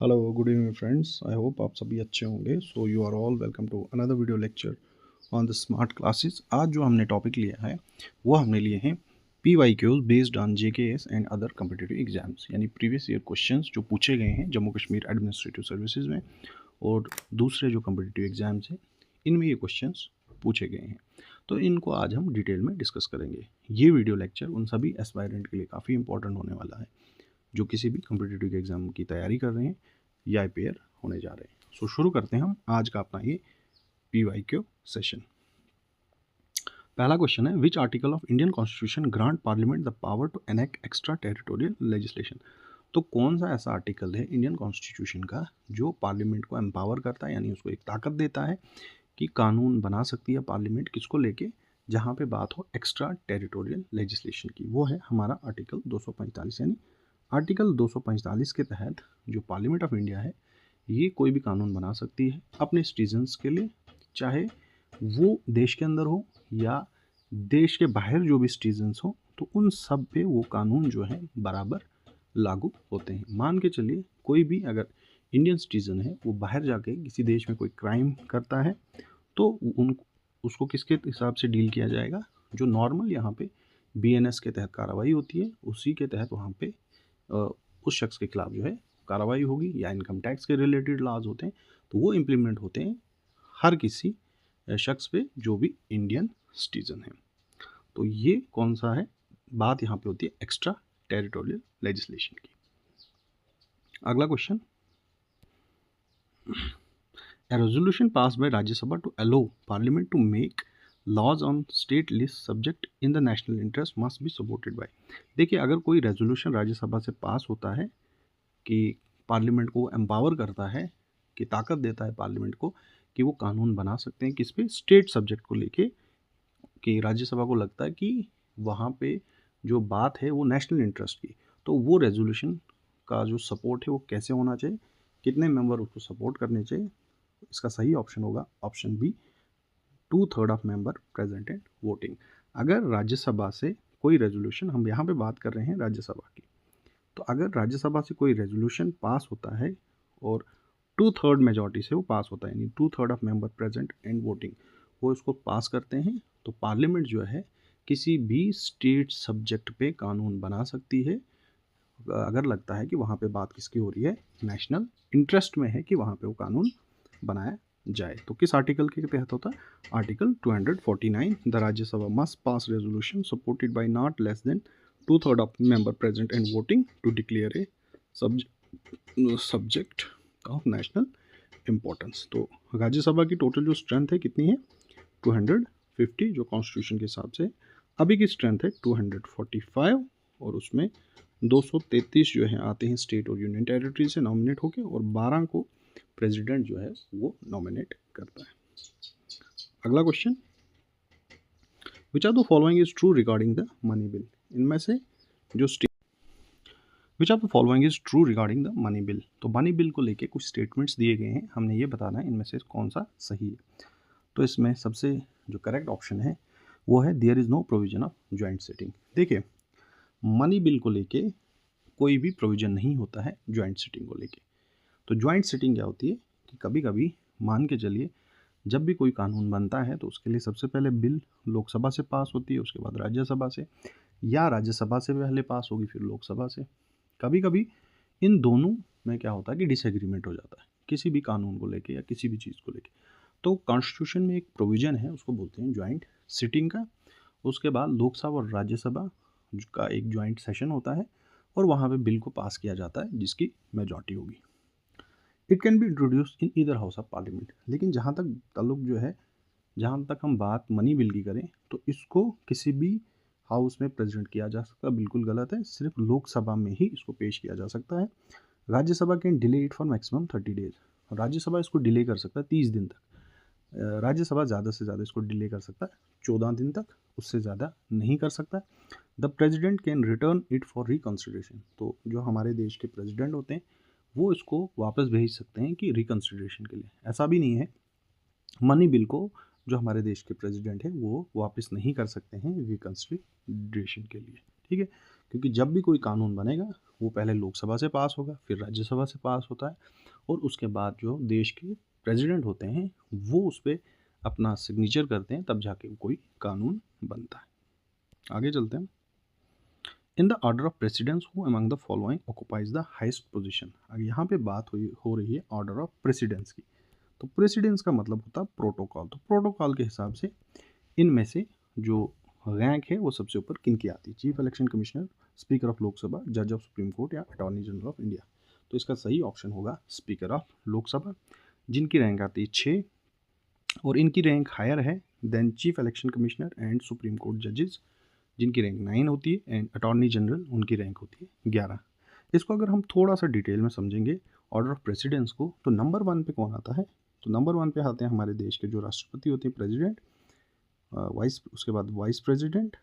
Hello good evening friends, I hope आप सभी अच्छे होंगे। So you are all welcome to another video lecture on the smart classes. आज जो हमने टॉपिक लिया है वो हमने लिए हैं PYQs based on JKS and other competitive exams, यानी प्रीवियस ईयर क्वेश्चंस जो पूछे गए हैं जम्मू कश्मीर एडमिनिस्ट्रेटिव सर्विसेज में और दूसरे जो कम्पिटिटिव एग्जाम्स हैं इनमें ये क्वेश्चंस पूछे गए हैं। तो इनको आज हम डिटेल में डिस्कस करेंगे। ये वीडियो लेक्चर उन सभी एस्पायरेंट के लिए काफ़ी इंपॉर्टेंट होने वाला है जो किसी भी कम्पिटिटिव एग्जाम की तैयारी कर रहे हैं या अपेयर होने जा रहे हैं। सो शुरू करते हैं हम आज का अपना ये PYQ सेशन। पहला क्वेश्चन है, which article of Indian constitution grant parliament the power to enact extra territorial legislation. तो कौन सा ऐसा आर्टिकल है इंडियन कॉन्स्टिट्यूशन का जो पार्लियामेंट को एम्पावर करता है, यानी उसको एक ताकत देता है कि कानून बना सकती है पार्लियामेंट किसको लेके, जहाँ पे बात हो एक्स्ट्रा टेरिटोरियल लेजिस्लेशन की। वो है हमारा आर्टिकल 245, यानी आर्टिकल 245 के तहत जो पार्लियामेंट ऑफ इंडिया है ये कोई भी कानून बना सकती है अपने सिटीजन्स के लिए, चाहे वो देश के अंदर हो या देश के बाहर जो भी सिटीजन्स हो, तो उन सब पे वो कानून जो है बराबर लागू होते हैं। मान के चलिए कोई भी अगर इंडियन सिटीजन है वो बाहर जाके किसी देश में कोई क्राइम करता है तो उसको किसके हिसाब से डील किया जाएगा, जो नॉर्मल यहाँ पे BNS के तहत कार्रवाई होती है उसी के तहत वहाँ पे उस शख्स के खिलाफ जो है कार्रवाई होगी, या इनकम टैक्स के रिलेटेड लॉज होते हैं तो वो इम्प्लीमेंट होते हैं हर किसी शख्स पे जो भी इंडियन सिटीजन है। तो ये कौन सा है, बात यहाँ पे होती है एक्स्ट्रा टेरिटोरियल लेजिस्लेशन की। अगला question, A resolution passed by Rajya Sabha to allow Parliament to make laws on state list subject in the national interest must be supported by। देखिए, अगर कोई रेजोल्यूशन राज्यसभा से पास होता है कि पार्लियामेंट को एम्पावर करता है, कि ताकत देता है पार्लियामेंट को कि वो कानून बना सकते हैं किस पे, स्टेट सब्जेक्ट को लेके, कि राज्यसभा को लगता है कि वहाँ पे जो बात है वो नेशनल इंटरेस्ट की, तो वो रेजोल्यूशन का जो सपोर्ट है वो कैसे होना चाहिए, कितने मेंबर उसको सपोर्ट करने चाहिए। इसका सही ऑप्शन होगा option B, 2/3 of member present and voting. अगर राज्यसभा से कोई रेजोल्यूशन, हम यहाँ पे बात कर रहे हैं राज्यसभा की, तो अगर राज्यसभा से कोई रेजोल्यूशन पास होता है और 2/3 मेजॉरिटी से वो पास होता है, यानी 2/3 of member present and voting, वो इसको पास करते हैं, तो पार्लियामेंट जो है किसी भी स्टेट सब्जेक्ट पे कानून बना सकती है अगर लगता है कि वहाँ पे बात किसकी हो रही है, नेशनल इंटरेस्ट में है कि वहाँ पे वो कानून बनाया जाए। तो किस आर्टिकल के तहत होता है, article 249, the Rajya Sabha must pass resolution supported by not less than 2/3 of member present and voting to declare a subject of national importance. तो राज्यसभा की टोटल जो स्ट्रेंथ है कितनी है, 250, जो कॉन्स्टिट्यूशन के हिसाब से अभी की स्ट्रेंथ है 245, और उसमें 233 जो है आते हैं स्टेट और यूनियन टेरिटरी से नॉमिनेट होके, और 12 को प्रेसिडेंट जो है वो नॉमिनेट करता है। अगला question, which are the following is true regarding the money bill. इनमें से जो which are the following is true regarding the money bill. तो मनी बिल को लेके कुछ स्टेटमेंट्स दिए गए हैं, हमने ये बताना है इनमें से कौन सा सही है। तो इसमें सबसे जो करेक्ट ऑप्शन है वो है there is no provision of joint sitting. देखिए, मनी बिल को लेके कोई भी प्रोविजन नहीं होता है ज्वाइंट सिटिंग को लेके। तो ज्वाइंट सिटिंग क्या होती है कि कभी कभी मान के चलिए जब भी कोई कानून बनता है तो उसके लिए सबसे पहले बिल लोकसभा से पास होती है, उसके बाद राज्यसभा से, या राज्यसभा से पहले पास होगी फिर लोकसभा से। कभी कभी इन दोनों में क्या होता है कि डिसएग्रीमेंट हो जाता है किसी भी कानून को लेके या किसी भी चीज़ को लेके। तो कॉन्स्टिट्यूशन में एक प्रोविज़न है उसको बोलते हैं ज्वाइंट सिटिंग का। उसके बाद लोकसभा और राज्यसभा का एक ज्वाइंट सेशन होता है और वहाँ पे बिल को पास किया जाता है जिसकी मेजॉरिटी होगी। It can be introduce in either house of parliament. लेकिन जहाँ तक ताल्लुक जो है, जहाँ तक हम बात मनी बिल की करें तो इसको किसी भी हाउस में प्रेजेंट किया जा सकता, बिल्कुल गलत है। सिर्फ लोकसभा में ही इसको पेश किया जा सकता है। Rajya Sabha can delay it for maximum 30 days. Rajya Sabha इसको डिले कर सकता है 30 दिन तक। राज्यसभा ज़्यादा से ज़्यादा इसको डिले कर सकता है 14 दिन तक, उससे ज़्यादा नहीं कर सकता। The president can return it for reconsideration. तो जो हमारे देश के प्रेजिडेंट होते हैं वो इसको वापस भेज सकते हैं कि रिकन्सिडरेशन के लिए। ऐसा भी नहीं है, मनी बिल को जो हमारे देश के प्रेसिडेंट हैं वो वापस नहीं कर सकते हैं रिकन्सिडरेशन के लिए, ठीक है। क्योंकि जब भी कोई कानून बनेगा वो पहले लोकसभा से पास होगा, फिर राज्यसभा से पास होता है, और उसके बाद जो देश के प्रेसिडेंट होते हैं वो उस पर अपना सिग्नेचर करते हैं, तब जाके कोई कानून बनता है। आगे चलते हैं। In the order of precedence who among the following occupies the highest position. अब यहाँ पे बात हो रही है ऑर्डर ऑफ प्रेसिडेंस की। तो प्रेसिडेंस का मतलब होता है प्रोटोकॉल। तो प्रोटोकॉल के हिसाब से इनमें से जो रैंक है वो सबसे ऊपर किन की आती है? Chief election commissioner, speaker of Lok Sabha, जज ऑफ सुप्रीम कोर्ट या अटॉर्नी जनरल ऑफ इंडिया। तो इसका सही ऑप्शन होगा स्पीकर ऑफ लोकसभा, जिनकी रैंक आती है 6, और इनकी रैंक हायर है than chief election commissioner and supreme court जजेस, जिनकी रैंक 9 होती है, एंड अटॉर्नी जनरल उनकी रैंक होती है 11। इसको अगर हम थोड़ा सा डिटेल में समझेंगे ऑर्डर ऑफ प्रेसिडेंस को, तो नंबर 1 पे कौन आता है? तो नंबर 1 पे आते हैं हमारे देश के जो राष्ट्रपति होते हैं, प्रेसिडेंट, वाइस, उसके बाद वाइस प्रेसिडेंट,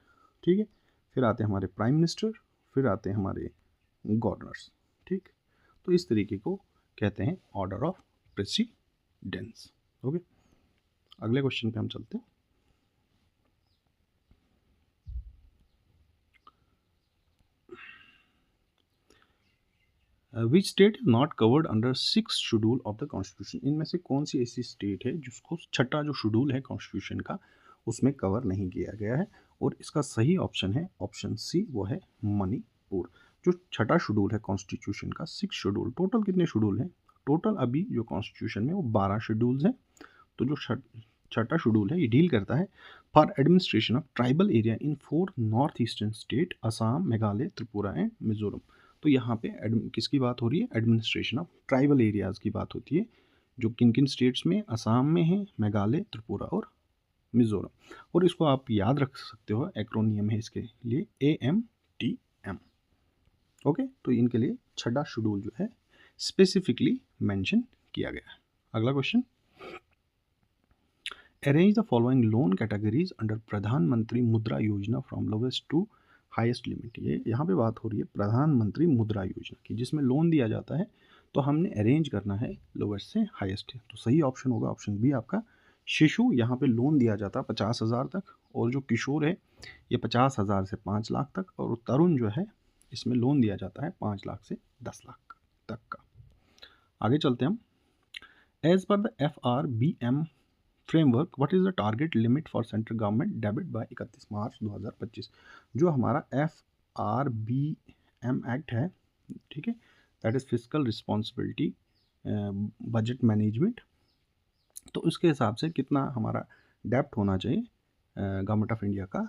ठीक है, फिर आते हैं हमारे प्राइम मिनिस्टर, फिर आते हैं हमारे गवर्नर्स, ठीक। तो इस तरीके को कहते हैं ऑर्डर ऑफ प्रेसिडेंस। ओके, अगले क्वेश्चन पे हम चलते हैं। Which state is not covered under 6th schedule of the constitution. इनमें से कौन सी ऐसी स्टेट है जिसको छठा जो शेड्यूल है कॉन्स्टिट्यूशन का उसमें कवर नहीं किया गया है? और इसका सही ऑप्शन है ऑप्शन सी, वो है मणिपुर। जो छठा शेड्यूल है कॉन्स्टिट्यूशन का, 6th शेड्यूल, टोटल कितने शेड्यूल हैं? टोटल अभी जो कॉन्स्टिट्यूशन में वो 12 शेड्यूल्स हैं। तो जो छठा शेड्यूल है ये डील करता है for administration of tribal area in 4 north eastern state, Assam, Meghalaya, Tripura and Mizoram. तो यहाँ पे किसकी बात हो रही है? एडमिनिस्ट्रेशन ऑफ ट्राइबल एरियाज़ की बात होती है, जो किन किन स्टेट्स में? असम में है, मेघालय, त्रिपुरा और मिजोरम। और इसको आप याद रख सकते हो, एक्रोनियम है इसके लिए AMTM। ओके, तो इनके लिए छठा शेड्यूल जो है स्पेसिफिकली मेंशन किया गया है। अगला question, arrange the following loan categories under Pradhan Mantri Mudra Yojana from lowest to highest limit. ये यहाँ पे बात हो रही है प्रधानमंत्री मुद्रा योजना की, जिसमें लोन दिया जाता है, तो हमने अरेंज करना है लोवेस्ट से हाईएस्ट। तो सही ऑप्शन होगा ऑप्शन बी आपका, शिशु। यहाँ पे लोन दिया जाता है 50,000 तक, और जो किशोर है ये 50,000 से 5 लाख तक, और तरुण जो है इसमें लोन दिया जाता है 5 लाख से 10 लाख तक का। आगे चलते हैं हम। As per the FRBM framework, what is the target limit for central government debit by 31 March 2025। जो हमारा FRBM एक्ट है, ठीक है, that is fiscal responsibility budget management. तो उसके हिसाब से कितना हमारा डेप्ट होना चाहिए गवर्नमेंट ऑफ इंडिया का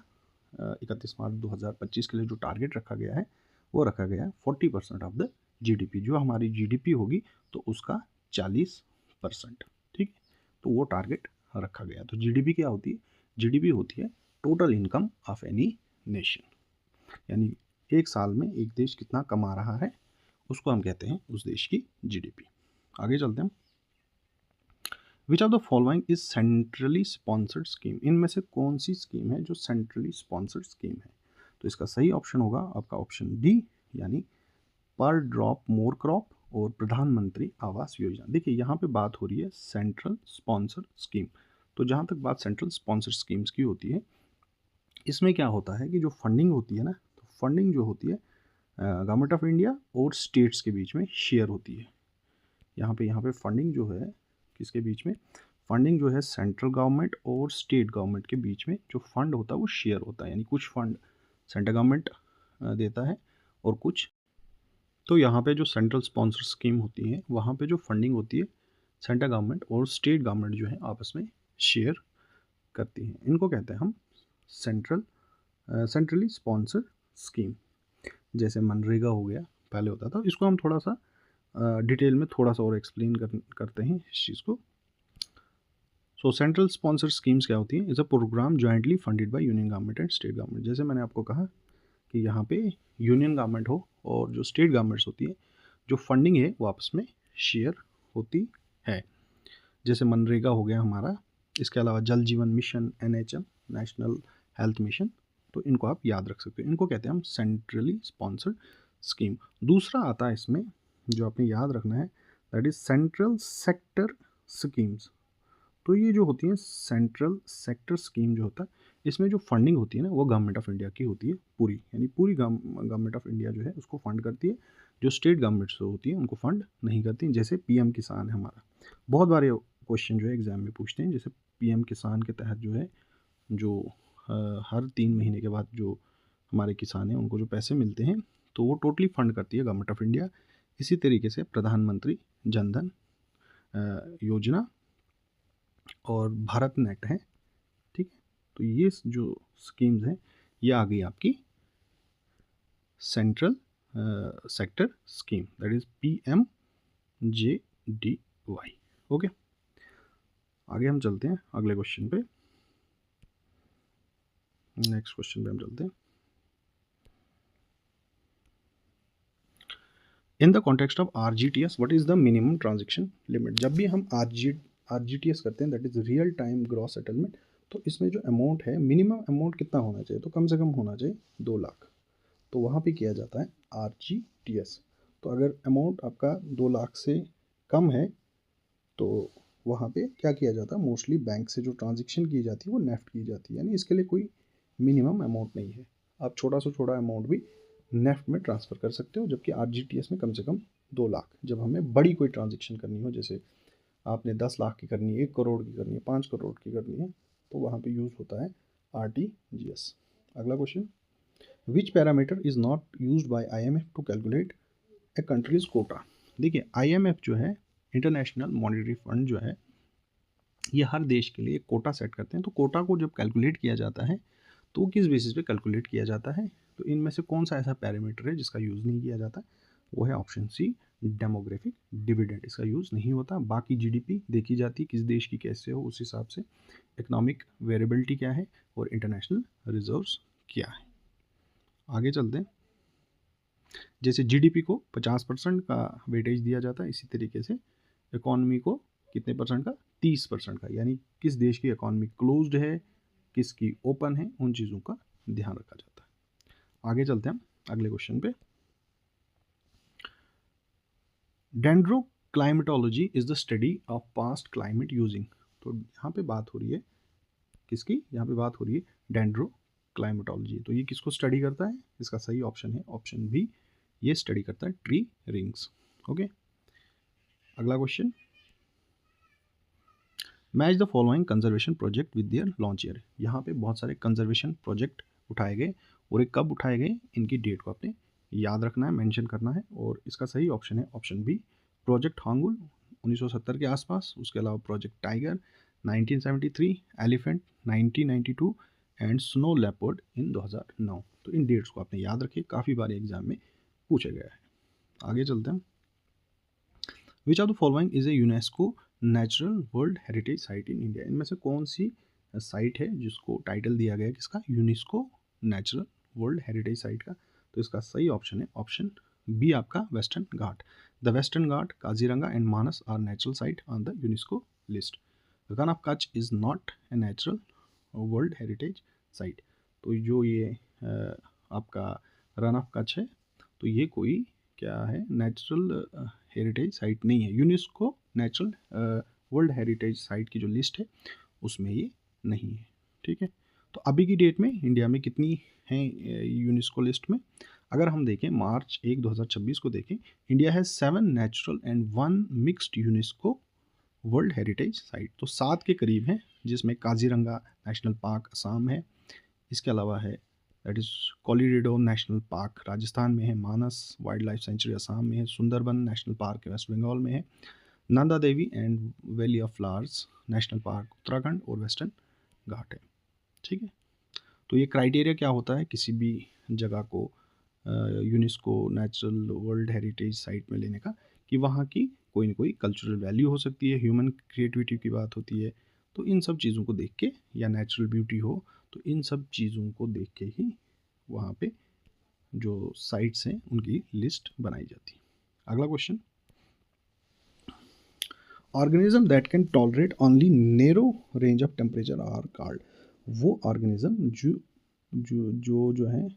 31 मार्च 2025 के लिए जो टारगेट रखा गया है वो रखा गया है 40% ऑफ द GDP। जो हमारी GDP होगी तो उसका 40%, ठीक है, तो वो टारगेट रखा गया। तो GDP क्या होती है? GDP होती है total income of any nation, यानी एक साल में एक देश कितना कमा रहा है उसको हम कहते हैं उस देश की GDP। आगे चलते हैं। विच of the following is centrally sponsored scheme. इनमें से कौन सी स्कीम है जो सेंट्रली स्पॉन्सर्ड स्कीम है? तो इसका सही ऑप्शन होगा आपका ऑप्शन डी, यानी पर ड्रॉप मोर क्रॉप और प्रधानमंत्री आवास योजना। देखिए यहाँ पे बात हो रही है सेंट्रल स्पॉन्सर स्कीम। तो जहाँ तक बात सेंट्रल स्पॉन्सर स्कीम्स की होती है, इसमें क्या होता है कि जो फंडिंग होती है ना, तो फंडिंग जो होती है गवर्नमेंट ऑफ इंडिया और स्टेट्स के बीच में शेयर होती है। यहाँ पे फंडिंग जो है किसके बीच में? फंडिंग जो है सेंट्रल गवर्नमेंट और स्टेट गवर्नमेंट के बीच में जो फंड होता है वो शेयर होता है, यानी कुछ फंड सेंट्रल गवर्नमेंट देता है और कुछ। तो यहाँ पे जो सेंट्रल स्पॉन्सर स्कीम होती है वहाँ पे जो फंडिंग होती है सेंट्रल गवर्नमेंट और स्टेट गवर्नमेंट जो है आपस में शेयर करती हैं। इनको कहते हैं हम सेंट्रली स्पॉन्सर स्कीम। जैसे मनरेगा हो गया, पहले होता था। इसको हम थोड़ा सा डिटेल में थोड़ा सा और एक्सप्लेन करते हैं इस चीज़ को। सो सेंट्रल स्पॉन्सर स्कीम्स क्या होती हैं? Is a programme jointly funded by union government and state government. जैसे मैंने आपको कहा कि यहाँ पे यूनियन गवर्नमेंट हो और जो स्टेट गवर्नमेंट्स होती है, जो फंडिंग है वो आपस में शेयर होती है। जैसे मनरेगा हो गया हमारा, इसके अलावा जल जीवन mission, NHM, national health mission. तो इनको आप याद रख सकते हो, इनको कहते हैं हम सेंट्रली स्पॉन्सर्ड स्कीम। दूसरा आता है इसमें जो आपने याद रखना है, that is central sector schemes. तो ये जो होती हैं सेंट्रल सेक्टर स्कीम जो होता है इसमें जो फंडिंग होती है ना वो गवर्नमेंट ऑफ इंडिया की होती है पूरी, यानी पूरी गवर्नमेंट ऑफ इंडिया जो है उसको फंड करती है। जो स्टेट गवर्नमेंट्स होती है उनको फंड नहीं करती। जैसे पीएम किसान है हमारा, बहुत बार क्वेश्चन जो है एग्जाम में पूछते हैं। जैसे पीएम किसान के तहत जो है जो हर 3 महीने के बाद जो हमारे किसान हैं उनको जो पैसे मिलते हैं तो वो टोटली फंड करती है गवर्नमेंट ऑफ इंडिया। इसी तरीके से प्रधानमंत्री जनधन योजना और भारत नेट है, ठीक है। तो ये जो स्कीम्स हैं ये आ गई आपकी central sector scheme, that is PMJDY। Okay, आगे हम चलते हैं अगले क्वेश्चन पे। नेक्स्ट क्वेश्चन पे हम चलते हैं। In the context of RGTS what is the minimum transaction limit. जब भी हम RGTS करते हैं that is real time gross settlement, तो इसमें जो अमाउंट है मिनिमम अमाउंट कितना होना चाहिए, तो कम से कम होना चाहिए 2 लाख। तो वहाँ पे किया जाता है RGTS। तो अगर अमाउंट आपका 2 लाख से कम है तो वहाँ पे क्या किया जाता है, मोस्टली बैंक से जो ट्रांजेक्शन की जाती है वो नेफ्ट की जाती है, यानी इसके लिए कोई मिनिमम अमाउंट नहीं है। आप छोटा से छोटा अमाउंट भी नेफ्ट में ट्रांसफ़र कर सकते हो, जबकि RGTS में कम से कम 2 लाख। जब हमें बड़ी कोई ट्रांजेक्शन करनी हो, जैसे आपने 10 लाख की करनी है, 1 करोड़ की करनी है, 5 करोड़ की करनी है, तो वहाँ पे यूज़ होता है RTGS। अगला question, which parameter is not use by IMF to calculate a country's quota. देखिए IMF जो है, इंटरनेशनल मॉनेटरी फंड जो है, ये हर देश के लिए एक कोटा सेट करते हैं। तो कोटा को जब कैलकुलेट किया जाता है तो किस बेसिस पे कैलकुलेट किया जाता है, तो इनमें से कौन सा ऐसा पैरामीटर है जिसका यूज़ नहीं किया जाता, वो है ऑप्शन सी, डेमोग्राफिक डिविडेंड। इसका यूज़ नहीं होता। बाकी GDP देखी जाती है किस देश की कैसे हो, उस हिसाब से इकोनॉमिक वेरिएबिलिटी क्या है और इंटरनेशनल रिजर्व्स क्या है। आगे चलते हैं। जैसे GDP को 50% का वेटेज दिया जाता है, इसी तरीके से इकॉनमी को कितने परसेंट का, 30% का, यानी किस देश की इकॉनमी क्लोज्ड है, किसकी ओपन है, उन चीज़ों का ध्यान रखा जाता है। आगे चलते हैं हम अगले क्वेश्चन पे। Dendroclimatology is the study of past climate using. तो यहाँ पे बात हो रही है किसकी, यहाँ पे बात हो रही है डेंड्रोक्लाइमेटोलॉजी। तो ये किसको स्टडी करता है, इसका सही ऑप्शन है ऑप्शन बी, ये स्टडी करता है ट्री रिंग्स। ओके, अगला question, match the following conservation project with their launch year. यहाँ पे बहुत सारे कंजर्वेशन प्रोजेक्ट उठाए गए और ये कब उठाए गए, इनकी डेट को आपने याद रखना है, मेंशन करना है। और इसका सही ऑप्शन है ऑप्शन बी, प्रोजेक्ट हांगुल 1970 के आसपास, उसके अलावा project tiger 1973, elephant 1992 and snow leopard in 2009। तो इन डेट्स को आपने याद रखिए, काफ़ी बार एग्जाम में पूछा गया है। आगे चलते हैं। विच of the following is a UNESCO natural world heritage site in India. इनमें से कौन सी साइट है जिसको टाइटल दिया गया है किसका, UNESCO natural world heritage site का। तो इसका सही ऑप्शन है ऑप्शन बी आपका western Ghat. The western Ghat, Kaziranga and Manas are natural site on the UNESCO list. Rann of Kutch is not a natural world heritage site. तो जो ये आपका रन ऑफ कच्छ है तो ये कोई क्या है, नेचुरल हेरिटेज साइट नहीं है। UNESCO natural world heritage site की जो लिस्ट है उसमें ये नहीं है, ठीक है। तो अभी की डेट में इंडिया में कितनी हैं यूनेस्को लिस्ट में, अगर हम देखें मार्च 1 2026 को देखें, इंडिया है 7 natural and 1 mixed UNESCO world heritage site. तो 7 के करीब हैं, जिसमें काजीरंगा नेशनल पार्क असम है, इसके अलावा है that is Keoladeo national park Rajasthan में है, Manas wildlife sanctuary Assam में है, Sundarban national park West Bengal में है, Nanda Devi and valley of flowers national park Uttarakhand और वेस्टर्न घाट है, ठीक है। तो ये क्राइटेरिया क्या होता है किसी भी जगह को UNESCO natural world heritage site में लेने का, कि वहाँ की कोई ना कोई कल्चरल वैल्यू हो सकती है, ह्यूमन क्रिएटिविटी की बात होती है। तो इन सब चीज़ों को देख के, या नेचुरल ब्यूटी हो, तो इन सब चीज़ों को देख के ही वहाँ पे जो साइट्स हैं उनकी लिस्ट बनाई जाती है। अगला question, organism that can tolerate only narrow range of temperature are called. वो ऑर्गेनिज्म जो है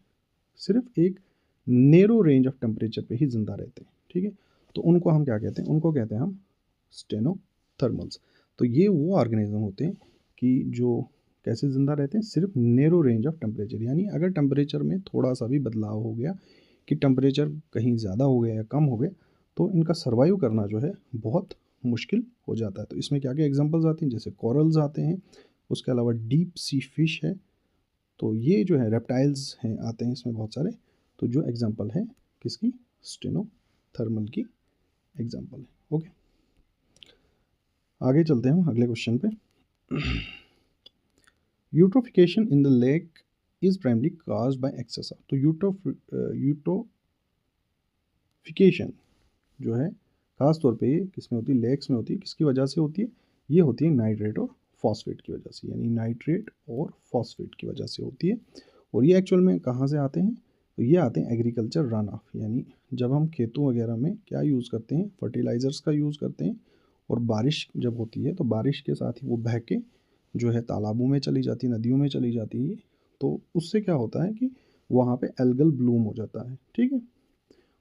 सिर्फ एक नैरो रेंज ऑफ टेम्परेचर पे ही जिंदा रहते हैं, ठीक है। तो उनको हम क्या कहते हैं, उनको कहते हैं हम स्टेनोथर्मल्स। तो ये वो ऑर्गेनिज्म होते हैं कि जो कैसे ज़िंदा रहते हैं? सिर्फ नैरो रेंज ऑफ टेम्परेचर, यानी अगर टेम्परेचर में थोड़ा सा भी बदलाव हो गया कि टेम्परेचर कहीं ज़्यादा हो गया या कम हो गया, तो इनका सर्वाइव करना जो है बहुत मुश्किल हो जाता है। तो इसमें क्या क्या एग्जांपल्स आती हैं? जैसे कोरल्स आते हैं, उसके अलावा डीप सी फिश है, तो ये जो है रेप्टाइल्स हैं आते हैं इसमें बहुत सारे। तो जो एग्जांपल है किसकी? स्टेनोथर्मल की एग्जांपल है। ओके, आगे चलते हैं हम अगले क्वेश्चन पे। Eutrophication in the lake is primarily caused by access of, तो यूट्रोफिकेशन जो है खास तौर पे ये किसमें होती है? लेक्स में होती है। किसकी वजह से होती है? ये होती है नाइट्रेट और फॉस्फेट की वजह से, यानी नाइट्रेट और फॉस्फेट की वजह से होती है। और ये एक्चुअल में कहाँ से आते हैं? तो ये आते हैं एग्रीकल्चर रन ऑफ, यानी जब हम खेतों वगैरह में क्या यूज़ करते हैं? फर्टिलाइज़र्स का यूज़ करते हैं, और बारिश जब होती है तो बारिश के साथ ही वो बह के जो है तालाबों में चली जाती है, नदियों में चली जाती है। तो उससे क्या होता है कि वहाँ पे एल्गल ब्लूम हो जाता है, ठीक है।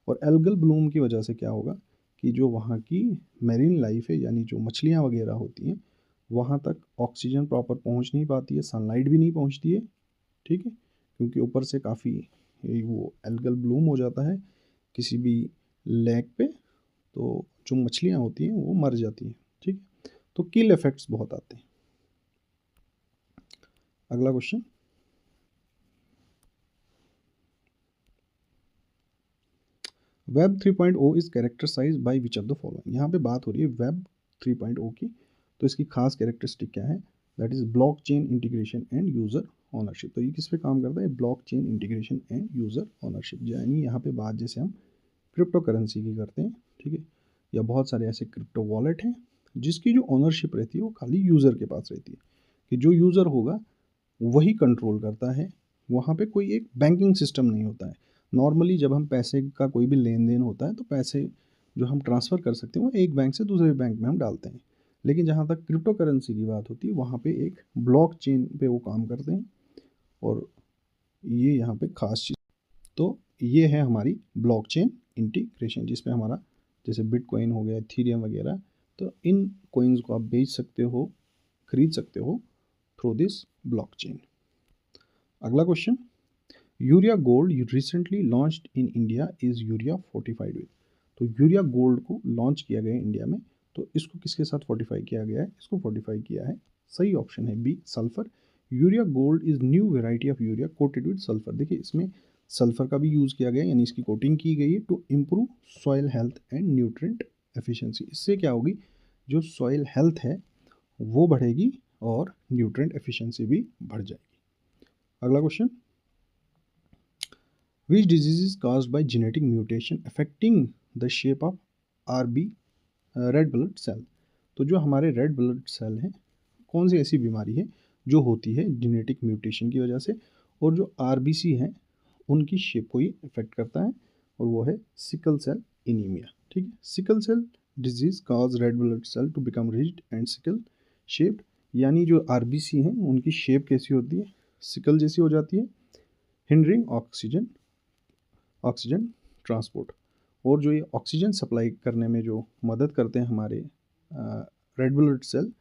और एल्गल ब्लूम की वजह से क्या होगा कि जो वहाँ की मेरीन लाइफ है, यानी जो मछलियाँ वगैरह होती हैं, वहाँ तक ऑक्सीजन प्रॉपर पहुँच नहीं पाती है, सनलाइट भी नहीं पहुँचती है, ठीक है, क्योंकि ऊपर से काफ़ी वो एल्गल ब्लूम हो जाता है किसी भी लेक पे, तो जो मछलियाँ होती हैं वो मर जाती हैं, ठीक है। तो किल इफेक्ट्स बहुत आते हैं। अगला question, web 3.0 is characterize by which of the following. यहाँ पे बात हो रही है वेब 3.0 की, तो इसकी खास कैरेक्टरिस्टिक क्या है? That is block chain integration end user ownership. तो ये किस पे काम करता है? Block chain integration end user ownership, यानी यहाँ पे बात जैसे हम क्रिप्टो करेंसी की करते हैं, ठीक है, या बहुत सारे ऐसे क्रिप्टो वॉलेट हैं जिसकी जो ऑनरशिप रहती है वो खाली यूज़र के पास रहती है, कि जो यूज़र होगा वही कंट्रोल करता है। वहाँ पे कोई एक बैंकिंग सिस्टम नहीं होता है। नॉर्मली जब हम पैसे का कोई भी लेन देन होता है तो पैसे जो हम ट्रांसफ़र कर सकते हैं वो एक बैंक से दूसरे बैंक में हम डालते हैं, लेकिन जहाँ तक क्रिप्टो करेंसी की बात होती है वहाँ पे एक ब्लॉक चेन पे वो काम करते हैं, और ये यहाँ पे खास चीज़। तो ये है हमारी ब्लॉक चेन इंटीग्रेशन, जिसमें हमारा जैसे बिटकॉइन हो गया, इथेरियम वगैरह, तो इन कॉइन्स को आप बेच सकते हो, खरीद सकते हो थ्रू दिस ब्लॉकचेन। अगला question, urea gold recently launched in India is urea fortified with. तो यूरिया गोल्ड को लॉन्च किया गया है इंडिया में, तो इसको किसके साथ फोर्टिफाई किया गया है? इसको फोर्टिफाई किया है, सही ऑप्शन है B, sulphur. Urea gold is new variety of urea coated with sulphur. देखिए इसमें सल्फर का भी यूज़ किया गया है, यानी इसकी कोटिंग की गई है to improve soil health and nutrient efficiency. इससे क्या होगी? जो सॉइल हेल्थ है वो बढ़ेगी और न्यूट्रिएंट एफिशिएंसी भी बढ़ जाएगी। अगला question, which disease is caused by genetic mutation affecting the shape of RB red blood cell. तो जो हमारे रेड ब्लड सेल हैं, कौन सी ऐसी बीमारी है जो होती है जेनेटिक म्यूटेशन की वजह से, और जो आरबीसी हैं उनकी शेप को ही इफेक्ट करता है, और वो है सिकल सेल एनीमिया, ठीक है। Sickle cell disease cause red blood cell to become rigid and sickle shaped, यानी जो आरबीसी हैं उनकी शेप कैसी होती है? सिकल जैसी हो जाती है, हिंडरिंग ऑक्सीजन ट्रांसपोर्ट, और जो ये ऑक्सीजन सप्लाई करने में जो मदद करते हैं हमारे रेड ब्लड सेल,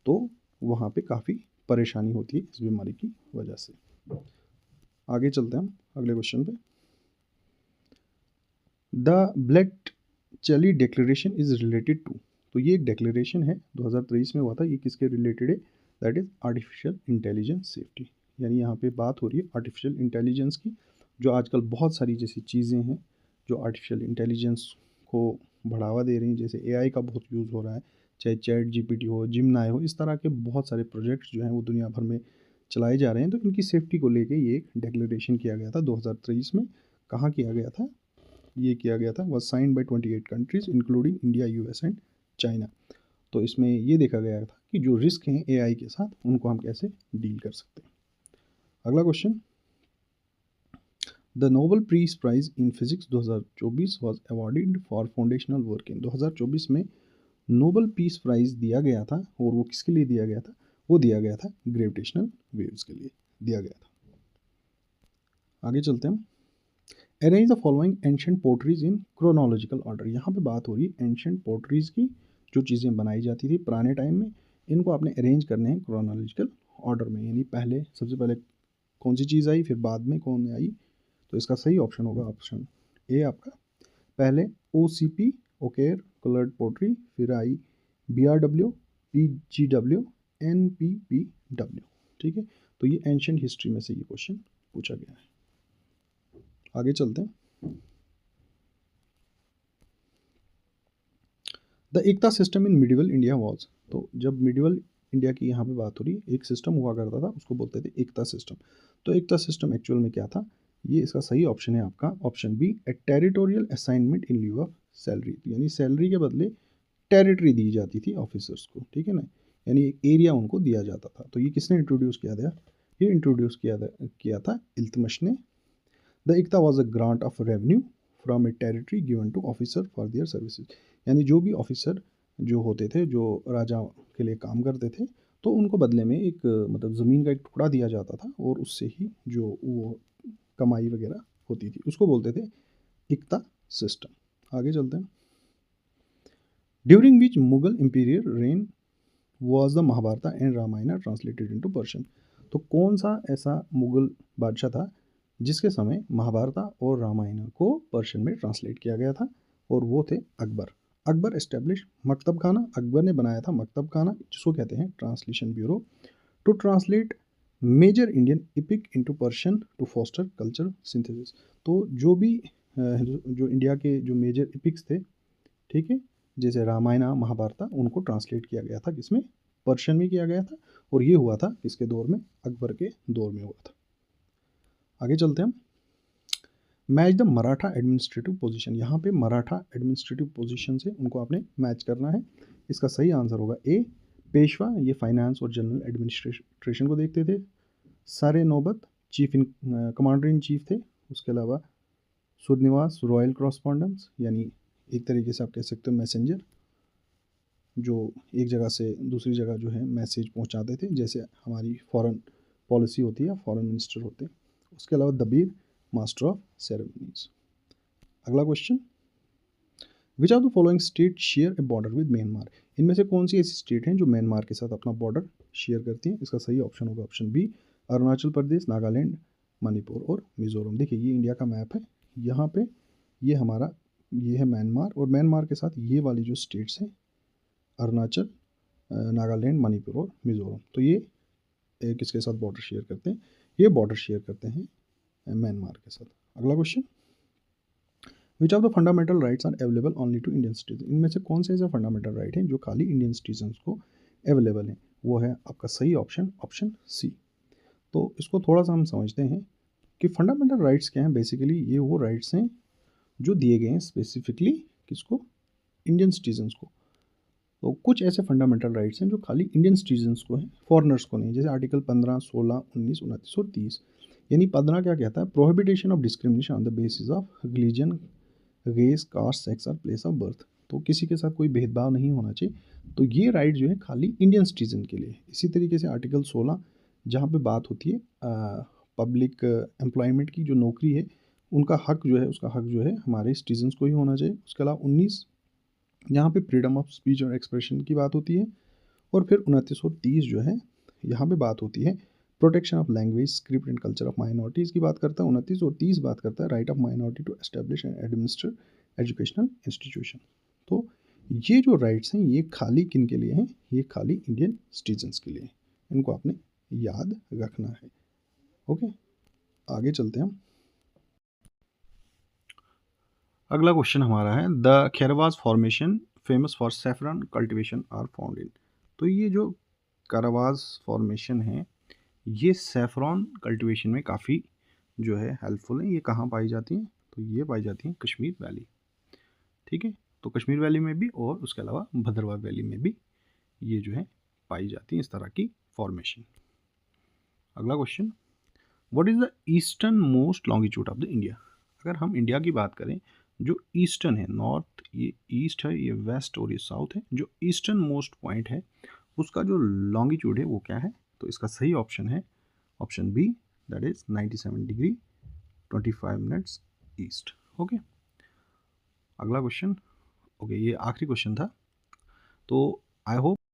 तो वहाँ पे काफ़ी परेशानी होती है इस बीमारी की वजह से। आगे चलते हैं हम अगले क्वेश्चन पे। द ब्लैक चली डिक्लेरेशन इज रिलेटेड टू। तो ये एक डिक्लेरेशन है 2023 में हुआ था, ये किसके रिलेटेड है? That is artificial intelligence safety, यानी यहाँ पे बात हो रही है आर्टिफिशियल इंटेलिजेंस की। जो आजकल बहुत सारी जैसी चीज़ें हैं जो आर्टिफिशियल इंटेलिजेंस को बढ़ावा दे रही हैं, जैसे एआई का बहुत यूज़ हो रहा है, चाहे चैट जीपीटी हो, जिमनाई हो, इस तरह के बहुत सारे प्रोजेक्ट्स जो हैं वो दुनिया भर में चलाए जा रहे हैं। तो इनकी सेफ्टी को लेके ये एक डिक्लेरेशन किया गया था 2023 में। कहाँ किया गया था? ये किया गया था, was signed by 28 countries including India, US and China. तो इसमें ये देखा गया था कि जो रिस्क हैं एआई के साथ उनको हम कैसे डील कर सकते हैं। अगला question, the Nobel peace prize in physics 2024 was awarded for foundational work in. 2024 में नोबेल पीस प्राइज दिया गया था, और वो किसके लिए दिया गया था? वो दिया गया था ग्रेविटेशनल वेव्स के लिए दिया गया था। आगे चलते हैं, arrange the following ancient potteries in chronological order. यहाँ पे बात हो रही है एंशिएंट पोट्रीज की, जो चीज़ें बनाई जाती थी पुराने टाइम में, इनको आपने अरेंज करने हैं क्रोनोलॉजिकल ऑर्डर में, यानी पहले सबसे पहले कौन सी चीज़ आई फिर बाद में कौन आई, तो इसका सही ऑप्शन होगा ऑप्शन ए आपका। पहले OCP ओकेर कलर्ड पोट्री, फिर आई BRW, PGW, NPPW। ठीक है, तो ये एंशियंट हिस्ट्री में से ये क्वेश्चन पूछा गया है। आगे चलते हैं। The Ekta system in medieval India was, तो जब मिडिवल इंडिया की यहाँ पे बात हो रही है, एक सिस्टम हुआ करता था, उसको बोलते थे एकता सिस्टम। तो एकता सिस्टम एक्चुअल में क्या था, ये इसका सही ऑप्शन है आपका option B, a territorial assignment in lieu of salary, यानी सैलरी के बदले टेरिटरी दी जाती थी ऑफिसर्स को, ठीक है ना, यानी एक एरिया उनको दिया जाता था। तो ये किसने इंट्रोड्यूस किया था, ये इंट्रोड्यूस किया था इल्तुतमिश ने। The iqta was a grant of revenue from a territory given to officer for their services, यानी जो भी ऑफिसर जो होते थे, जो राजा के लिए काम करते थे, तो उनको बदले में एक मतलब ज़मीन का एक टुकड़ा दिया जाता था, और उससे ही जो वो कमाई वगैरह होती थी, उसको बोलते थे एकता सिस्टम। आगे चलते हैं। During which Mughal imperial reign was the Mahabharata and Ramayana translated into Persian, तो कौन सा ऐसा मुगल बादशाह था जिसके समय महाभारत और रामायण को पर्शियन में ट्रांसलेट किया गया था, और वो थे अकबर। अकबर एस्टेब्लिश मकतब खाना, अकबर ने बनाया था मकतब खाना, जिसको कहते हैं translation bureau, to translate major Indian epic into Persian to foster culture synthesis. तो जो भी जो इंडिया के जो मेजर इपिक्स थे, ठीक है, जैसे रामायण महाभारत, उनको ट्रांसलेट किया गया था किसमें, पर्शियन में किया गया था, और ये हुआ था किसके दौर में, अकबर के दौर में हुआ था। आगे चलते हैं। Match the Maratha administrative position, यहाँ पे मराठा एडमिनिस्ट्रेटिव पोजीशन से उनको आपने मैच करना है। इसका सही आंसर होगा ए, पेशवा, ये फाइनेंस और जनरल एडमिनिस्ट्रेशन को देखते थे। सारे नौबत chief in commander in chief थे। उसके अलावा श्रीनिवास रॉयल कॉरस्पॉन्डेंस, यानी एक तरीके से आप कह सकते हो मैसेंजर, जो एक जगह से दूसरी जगह जो है मैसेज पहुंचाते थे, जैसे हमारी फॉरेन पॉलिसी होती है, फॉरेन मिनिस्टर होते हैं। उसके अलावा दबीर मास्टर ऑफ सेरेमनीज। अगला question, which are the following state share a border with Myanmar, इनमें से कौन सी ऐसी स्टेट हैं जो म्यांमार के साथ अपना बॉर्डर शेयर करती हैं। इसका सही ऑप्शन होगा ऑप्शन बी, अरुणाचल प्रदेश, नागालैंड, मणिपुर और मिजोरम। देखिए ये इंडिया का मैप है, यहाँ पे ये हमारा ये है म्यांमार, और म्यांमार के साथ ये वाली जो स्टेट्स हैं अरुणाचल, नागालैंड, मणिपुर और मिजोरम, तो ये किसके साथ बॉर्डर शेयर करते हैं, ये बॉर्डर शेयर करते हैं म्यांमार के साथ। अगला question, which of the fundamental rights are available only to Indian citizen, इनमें से कौन से ऐसे फंडामेंटल राइट हैं जो खाली इंडियन सिटीजन को अवेलेबल हैं, वो है आपका सही ऑप्शन ऑप्शन सी। तो इसको थोड़ा सा हम समझते हैं कि फंडामेंटल राइट्स क्या हैं। बेसिकली ये वो राइट्स हैं जो दिए गए हैं स्पेसिफिकली किसको, इंडियन सिटीजन्स को। तो कुछ ऐसे फंडामेंटल राइट्स हैं जो खाली इंडियन सिटीजन्स को हैं, फॉरनर्स को नहीं, जैसे आर्टिकल 15, 16, 19, 29 और 30। यानी 15 क्या कहता है, prohibition of discrimination on the basis of religion, race, caste, sex और प्लेस ऑफ बर्थ, तो किसी के साथ कोई भेदभाव नहीं होना चाहिए। तो ये राइट जो है खाली इंडियन सिटीजन के लिए। इसी तरीके से आर्टिकल 16 जहाँ पे बात होती है पब्लिक एम्प्लॉयमेंट की, जो नौकरी है उनका हक जो है, उसका हक जो है हमारे सिटीजन्स को ही होना चाहिए। उसके अलावा 19 यहाँ पे फ्रीडम ऑफ स्पीच और एक्सप्रेशन की बात होती है, और फिर 29 और 30 जो है यहाँ पे बात होती है protection of language, script and culture of minorities की बात करता है 29, और 30 बात करता है right of minority to establish and administer educational institution. तो ये जो राइट्स हैं ये खाली किन के लिए हैं, ये खाली इंडियन सिटीजन्स के लिए हैं, इनको आपने याद रखना है। ओके, आगे चलते हैं हम। अगला क्वेश्चन हमारा है, the Karewas formation famous for saffron cultivation are found in, तो ये जो खैरवाज फॉर्मेशन है ये सैफरॉन कल्टीवेशन में काफ़ी जो है हेल्पफुल है। ये कहाँ पाई जाती हैं, तो ये पाई जाती हैं कश्मीर वैली, ठीक है, तो कश्मीर वैली में भी और उसके अलावा भद्रवाह वैली में भी ये जो है पाई जाती हैं इस तरह की फॉर्मेशन। अगला question, what is the eastern most longitude of the India, अगर हम इंडिया की बात करें, जो ईस्टर्न है, नॉर्थ ये ईस्ट है, ये वेस्ट और ये साउथ है, जो ईस्टर्न मोस्ट पॉइंट है उसका जो लॉन्गिट्यूड है वो क्या है, तो इसका सही ऑप्शन है option B, that is 97 degree 25 minutes east. Okay, अगला क्वेश्चन, ओके ये आखिरी क्वेश्चन था, तो आई होप